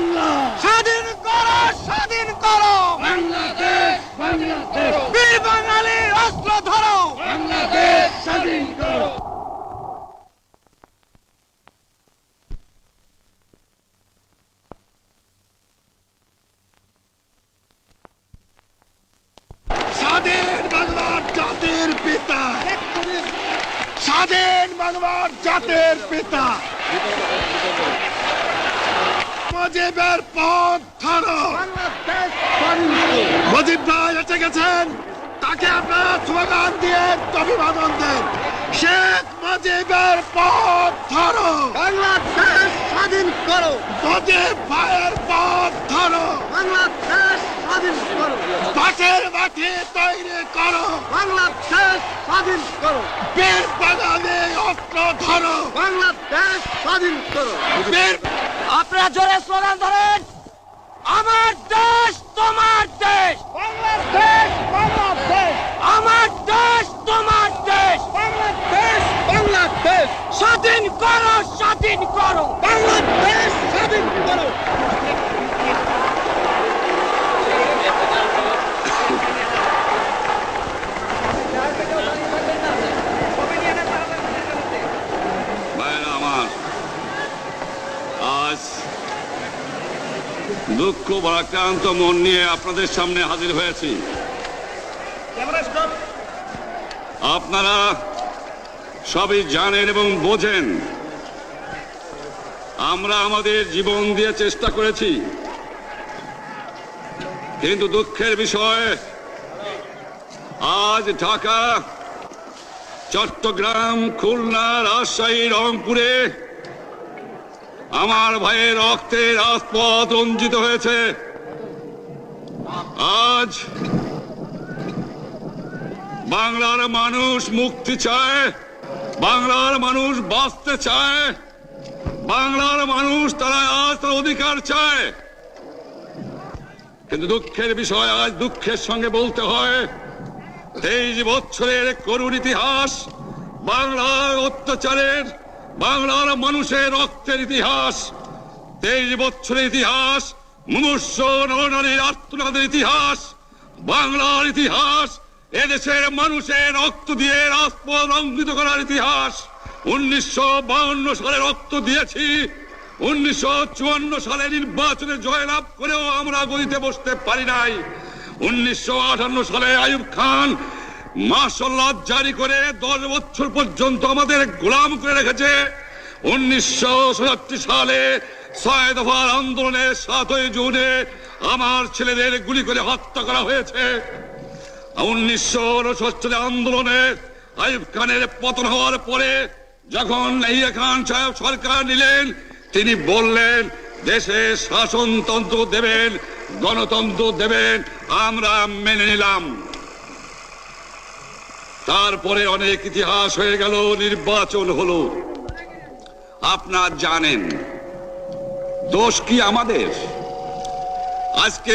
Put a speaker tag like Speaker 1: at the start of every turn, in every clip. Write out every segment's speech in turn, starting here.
Speaker 1: বাংলা,
Speaker 2: স্বাধীন করো, স্বাধীন করো
Speaker 1: বাংলাদেশ, বাংলাদেশ,
Speaker 2: বীর বাঙালি অস্ত্র ধরো।
Speaker 1: বাংলাদেশ স্বাধীন করো। স্বাধীন বাংলার জাতির পিতা, স্বাধীন বাংলার জাতির পিতা মুজিবের পথ ধরো। মুজিব ভাই এসে গেছেন, তাকে আপনারা স্লোগান দিয়ে অভিবাদন দেন। শেখ মুজিবের পথ ধরো,
Speaker 2: বাংলাদেশ স্বাধীন করো,
Speaker 1: মুজিব ভাইয়ের পথ ধরো।
Speaker 2: বাংলাদেশ স্বাধীন করো,
Speaker 1: পাশের মাঠে তৈরি করো,
Speaker 2: বাংলাদেশ স্বাধীন করো,
Speaker 1: বীর বাঙালি অস্ত্র ধরো,
Speaker 2: বাংলাদেশ স্বাধীন করো।
Speaker 1: বীর
Speaker 2: আপনারা জোরে স্লোগান ধরেন, আমার দেশ তোমার দেশ,
Speaker 1: বাংলাদেশ, বাংলাদেশ,
Speaker 2: আমার দেশ তোমার দেশ,
Speaker 1: বাংলাদেশ, বাংলাদেশ,
Speaker 2: স্বাধীন করো, স্বাধীন করো,
Speaker 1: বাংলাদেশ স্বাধীন করো।
Speaker 3: ভাইরা আমার, আজ দুঃখ ভারাক্রান্ত মন নিয়ে আপনাদের সামনে হাজির হয়েছি। আপনারা সবই জানেন এবং বোঝেন, আমরা আমাদের জীবন দিয়ে চেষ্টা করেছি, কিন্তু দুঃখের বিষয় আজ ঢাকা, চট্টগ্রাম, খুলনা, রাজশাহী, রংপুরে আমার ভাইয়ের রক্তে রাজপথ রঞ্জিত হয়েছে। আজ বাংলার মানুষ মুক্তি চায়, বাংলার মানুষ বাঁচতে চায়, বাংলার মানুষ তারা আজ তার অধিকার চায়। কিন্তু দুঃখের বিষয়, আজ দুঃখের সঙ্গে বলতে হয়, 23 বছরের করুণ ইতিহাস, বাংলার অত্যাচারের, বাংলার মানুষের রক্তের ইতিহাস, 23 বছরের ইতিহাস, মুমূর্ষ নরনারীর আর্তনাদের ইতিহাস, বাংলার ইতিহাস, এদেশের মানুষের রক্ত দিয়ে রাজপথ রঞ্জিত করার ইতিহাস। 1952 সালে রক্ত দিয়েছি, 1954 সালে নির্বাচনে জয়লাভ করেও আমরা গদিতে বসতে পারি নাই। 1958 সালে আইয়ুব খান মার্শাল ল জারি করে 10 বছর পর্যন্ত আমাদের গোলাম করে রেখেছে। 1967 সালে 6 দফার আন্দোলনে 7ই জুনে আমার ছেলেদের গুলি করে হত্যা করা হয়েছে। 1969 সালে আন্দোলনে আইয়ুব খানের পতন হওয়ার পরে যখন ইয়াহিয়া খান সাহেব সরকার নিলেন, তিনি বললেন দেশে শাসনতন্ত্র দেবেন, গণতন্ত্র দেবেন, আমরা মেনে নিলাম। তারপরে অনেক ইতিহাস হয়ে গেল, নির্বাচন হলো। আপনারা জানেন দোষ কি আমাদের? আজকে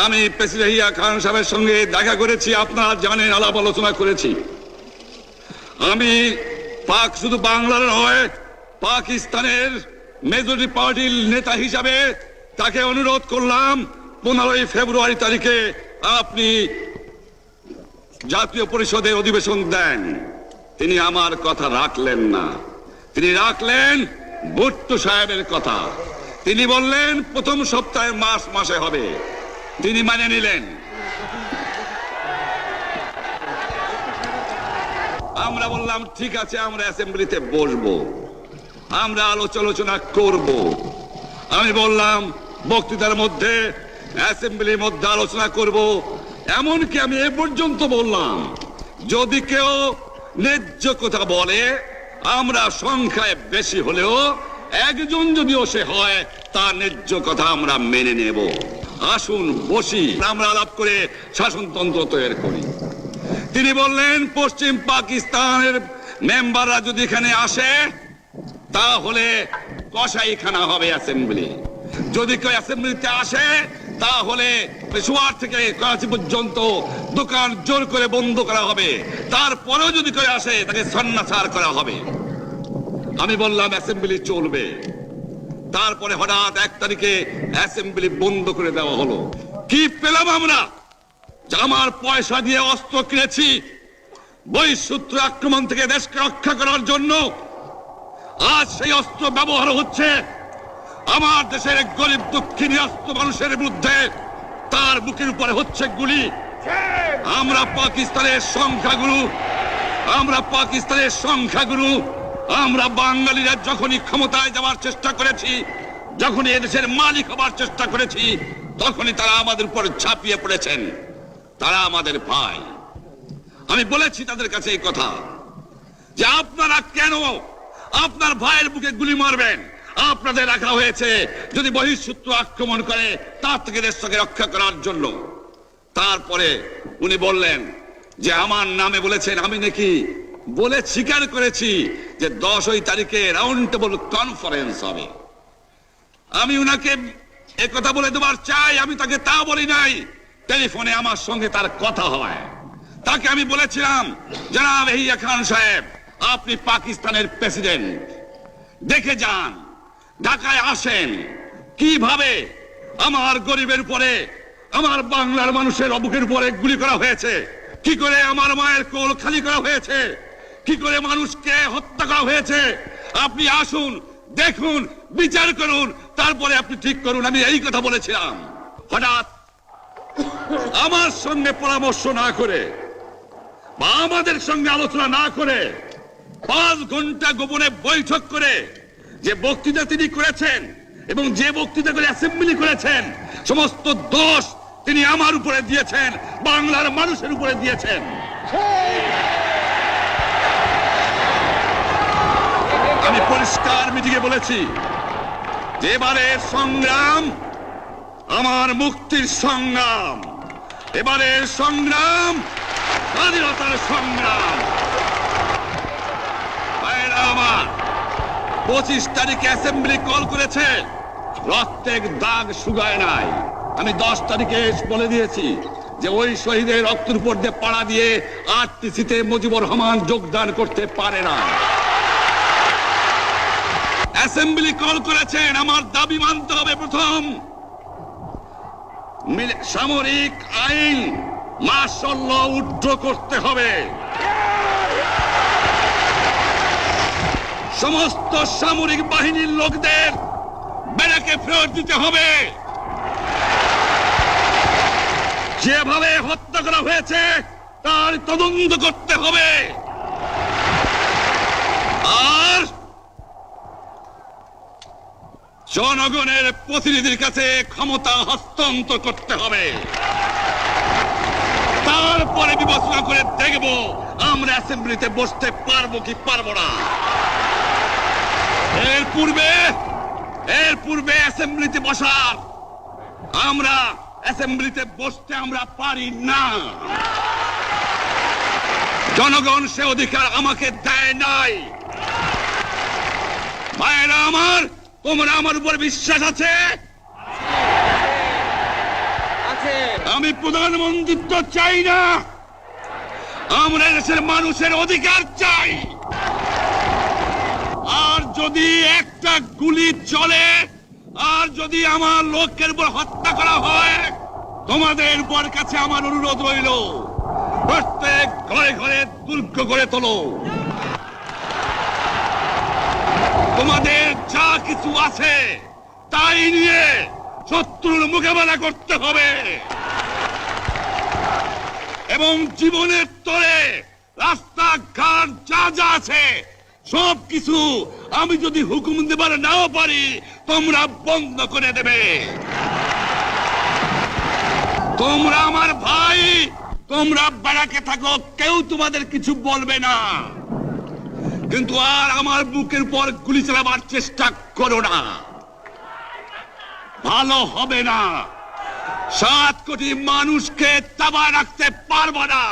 Speaker 3: আমি প্রেসিডেন্ট ইয়াহিয়া খান সাহেবের সঙ্গে দেখা করেছি, আপনারা জানেন, আলাপ আলোচনা করেছি। আমি শুধু বাংলার নয়, পাকিস্তানের মেজরিটি পার্টির নেতা হিসাবে তাকে অনুরোধ করলাম 15 ফেব্রুয়ারি তারিখে আপনি জাতীয় পরিষদের অধিবেশন দেন। তিনি আমার কথা রাখলেন না, তিনি রাখলেন ভুট্টো সাহেবের কথা। তিনি বললেন প্রথম সপ্তাহে মাসে হবে, তিনি মানে নিলেন। আমরা বললাম ঠিক আছে, আমরা অ্যাসেম্বলিতে বসবো, আমরা আলোচনা করব। আমি বললাম বক্তৃতার মধ্যে, অ্যাসেম্বলির মধ্যে আলোচনা করব। এমনকি আমি এ পর্যন্ত বললাম, যদি কেউ ন্যায্য কথা বলে, আমরা সংখ্যায় বেশি হলেও একজন যদিও সে হয়, তার ন্যায্য কথা আমরা মেনে নেব। আসুন বসি, আমরা আলাপ করে শাসনতন্ত্র তৈরি করি। তিনি বললেন পশ্চিম পাকিস্তানের মেম্বাররা যদি এখানে আসে, তাহলে কসাইখানা হবে অ্যাসেম্বলি। যদি কেউ অ্যাসেম্বলিতে আসে, তাহলে পেশোয়ার থেকে করাচি পর্যন্ত দোকান জোর করে বন্ধ করা হবে। তারপরেও যদি কেউ আসে, তাকে সন্ন্যাসার করা হবে। আমি বললাম অ্যাসেম্বলি চলবে। তারপরে হঠাৎ 1 তারিখে অ্যাসেম্বলি বন্ধ করে দেওয়া হলো। কি পেলাম আমরা? যে আমার পয়সা দিয়ে অস্ত্র কিনেছি বহিঃশত্রু আক্রমণ থেকে দেশকে রক্ষা করার জন্য, আজ সেই অস্ত্র ব্যবহার হচ্ছে আমার দেশের গরিব দুঃখী নিরস্ত্র মানুষের বিরুদ্ধে। তার বুকের উপরে হচ্ছে গুলি। আমরা পাকিস্তানের সংখ্যাগুরু, আমরা বাঙালিরা যখনই ক্ষমতায় যাওয়ার চেষ্টা করেছি, যখনই এদেশের মালিক হবার চেষ্টা করেছি, তখনই তারা আমাদের উপর ঝাঁপিয়ে পড়েছেন। তারা আমাদের ভাই। আমি বলেছি তাদের কাছে এই কথা যে আপনারা কেন আপনার ভাইয়ের বুকে গুলি মারবেন? আপনাদের রাখা হয়েছে যদি বহিঃশত্রু আক্রমণ করে তার থেকে দেশকে রক্ষা করার জন্য। তারপরে উনি বললেন যে আমার নামে বলেছেন, আমি নাকি বলে স্বীকার করেছি যে 10 তারিখে রাউন্ড টেবল কনফারেন্স হবে। আমি উনাকে একথা বলে দেবার চাই, আমি তাকে তা বলি নাই। টেলিফোনে আমার সঙ্গে তার কথা হয়। তাকে আমি বলেছিলাম, জনাব ইয়াহিয়া খান সাহেব, আপনি পাকিস্তানের প্রেসিডেন্ট, দেখে যান, ঢাকায় আসেন কিভাবে আমার গরিবের উপরে, আমার বাংলার মানুষের বুকের উপরে গুলি করা হয়েছে, কি করে আমার মায়ের কোল খালি করা হয়েছে, কি করে মানুষকে হত্যা করা হয়েছে। আপনি আসুন, দেখুন, বিচার করুন, তারপরে আপনি ঠিক করুন। আমি এই কথা বলেছিলাম। হঠাৎ আমার সঙ্গে পরামর্শ না করে বা আমাদের সঙ্গে আলোচনা না করে 5 ঘন্টা গোপনে বৈঠক করে যে বক্তৃতা তিনি করেছেন এবং যে বক্তৃতা করে অ্যাসেম্বলি করেছেন, সমস্ত দোষ তিনি আমার উপরে দিয়েছেন, বাংলার মানুষের উপরে দিয়েছেন। আমি পরিষ্কার মিটিংয়ে বলেছি যে এবারের সংগ্রাম আমার মুক্তির সংগ্রাম, এবারের সংগ্রাম স্বাধীনতার সংগ্রাম। আমার 25 তারিখে অ্যাসেম্বলি কল করেছে, রক্তের দাগ শুকায় নাই। আমি 10 তারিখে বলে দিয়েছি যে ওই শহীদের রক্তের উপর দিয়ে পাড়া দিয়ে আরটিসিতে মুজিবুর রহমান যোগদান করতে পারে না। অ্যাসেম্বলি কল করেছেন, আমার দাবি মানতে হবে। প্রথম, সামরিক আইন মার্শাল ল উড্র করতে হবে। সমস্ত সামরিক বাহিনীর লোকদের ব্যারাকে ফেরত দিতে হবে। যেভাবে হত্যা করা হয়েছে তার তদন্ত করতে হবে। আর জনগণের প্রতিনিধির কাছে ক্ষমতা হস্তান্তর করতে হবে। তারপরে বিবেচনা করে দেখব আমরা অ্যাসেম্বলিতে বসতে পারবো কি পারবো না। এর পূর্বে অ্যাসেম্বলিতে বসার অ্যাসেম্বলিতে বসতে আমরা পারি না। জনগণ সে অধিকার আমাকে দেয় নাই। ভাইয়েরা আমার, তোমরা আমার উপর বিশ্বাস আছে? আমি প্রধানমন্ত্রিত্ব চাই না, আমরা দেশের মানুষের অধিকার চাই। আর যদি একটা গুলি চলে, আর যদি আমার লোকের উপর হত্যা করা হয়, তোমাদের উপর কাছে আমার অনুরোধ রইল, প্রত্যেক ঘরে ঘরে দুর্গ গড়ে তোলো। তোমাদের যা কিছু আছে তাই নিয়ে শত্রুর মোকাবেলা করতে হবে এবং জীবনের তরে রাস্তাঘাট যা যা আছে সবকিছু আমি যদি হুকুম দেবার নাও পারি, তোমরা বন্ধ করে দেবে। তোমরা আমার ভাই, তোমরা ব্যারাকে থাকো, কেউ তোমাদের কিছু বলবে না, কিন্তু আর আমার বুকের পর গুলি চালাবার চেষ্টা করো না, ভালো হবে না। 7 কোটি মানুষকে চাপা রাখতে পারবো না।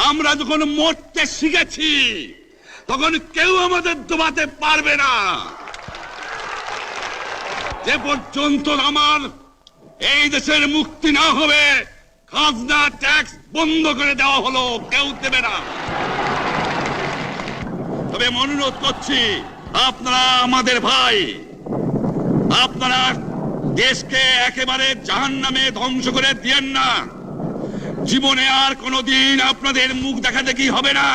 Speaker 3: আমরা যখন মরতে শিখেছি তখন কেউ আমাদের দবাতে পারবে না। যে পর্যন্ত আমার এই দেশের মুক্তি না হবে, খাজনা ট্যাক্স বন্ধ করে দেওয়া হলো, কেউ দেবে না। তবে অনুরোধ করছি, আপনারা আমাদের ভাই, আপনারা দেশকে একেবারে জাহান্নামে ধ্বংস করে দিয়েন না। জীবনে আর কোনোদিন আপনাদের মুখ দেখা দেখি হবে না।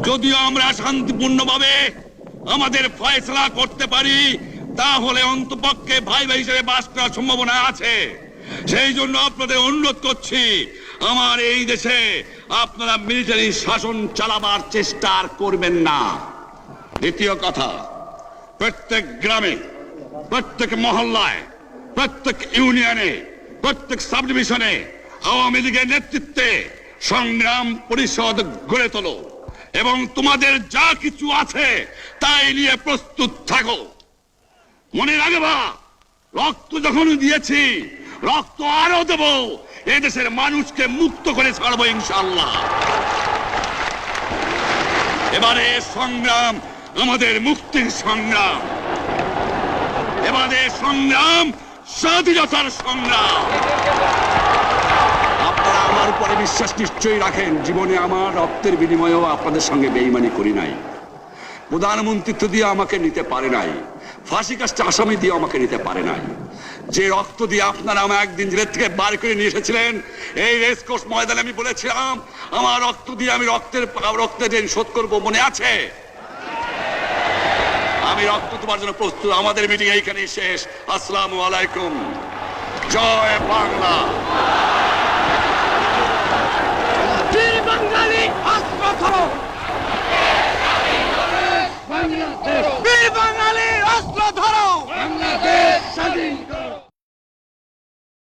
Speaker 3: যদিও আমরা শান্তিপূর্ণভাবে আমাদের ফয়সলা করতে পারি, তাহলে অন্তপক্ষে ভাই ভাই হিসেবে বাস করার সম্ভাবনা আছে। সেই জন্য আপনাদের অনুরোধ করছি, আমার এই দেশে আপনারা মিলিটারি শাসন চালাবার চেষ্টা আর করবেন না। দ্বিতীয় কথা, প্রত্যেক গ্রামে, প্রত্যেক মহল্লায়, প্রত্যেক ইউনিয়নে, প্রত্যেক সাব ডিভিশনে আওয়ামী লীগের নেতৃত্বে সংগ্রাম পরিষদ গড়ে তোলো এবং তোমাদের যা কিছু আছে তাই নিয়ে প্রস্তুত থাকো। মনে রাখবা, রক্ত যখন দিয়েছি, রক্ত আরো দেব। এদেশের মানুষকে মুক্ত করে ছাড়বো ইনশাআল্লাহ। এবারে সংগ্রাম আমাদের মুক্তির সংগ্রাম, এবারে সংগ্রাম স্বাধীনতার সংগ্রাম। আপনারা আমার উপরে বিশ্বাস নিশ্চয়ই রাখেন। জীবনে আমার রক্তের বিনিময়েও আপনাদের সঙ্গে বেঈমানি করি নাই। প্রধানমন্ত্রিত্ব দিয়ে আমাকে নিতে পারে নাই, ফাঁসি কাস্টে আসামি দিয়ে আমাকে নিতে পারে নাই। যে রক্ত দিয়ে আপনারা আমার একদিন জেলের থেকে বার করে নিয়ে এসেছিলেন, এই রেসকোর্স ময়দানে আমি বলেছিলাম আমার রক্ত দিয়ে আমি রক্তের ঋণ শোধ করবো, মনে আছে? আমি রক্ত তোমার জন্য প্রস্তুত। আমাদের মিটিং এইখানেই শেষ। আসসালামু আলাইকুম। জয় বাংলা।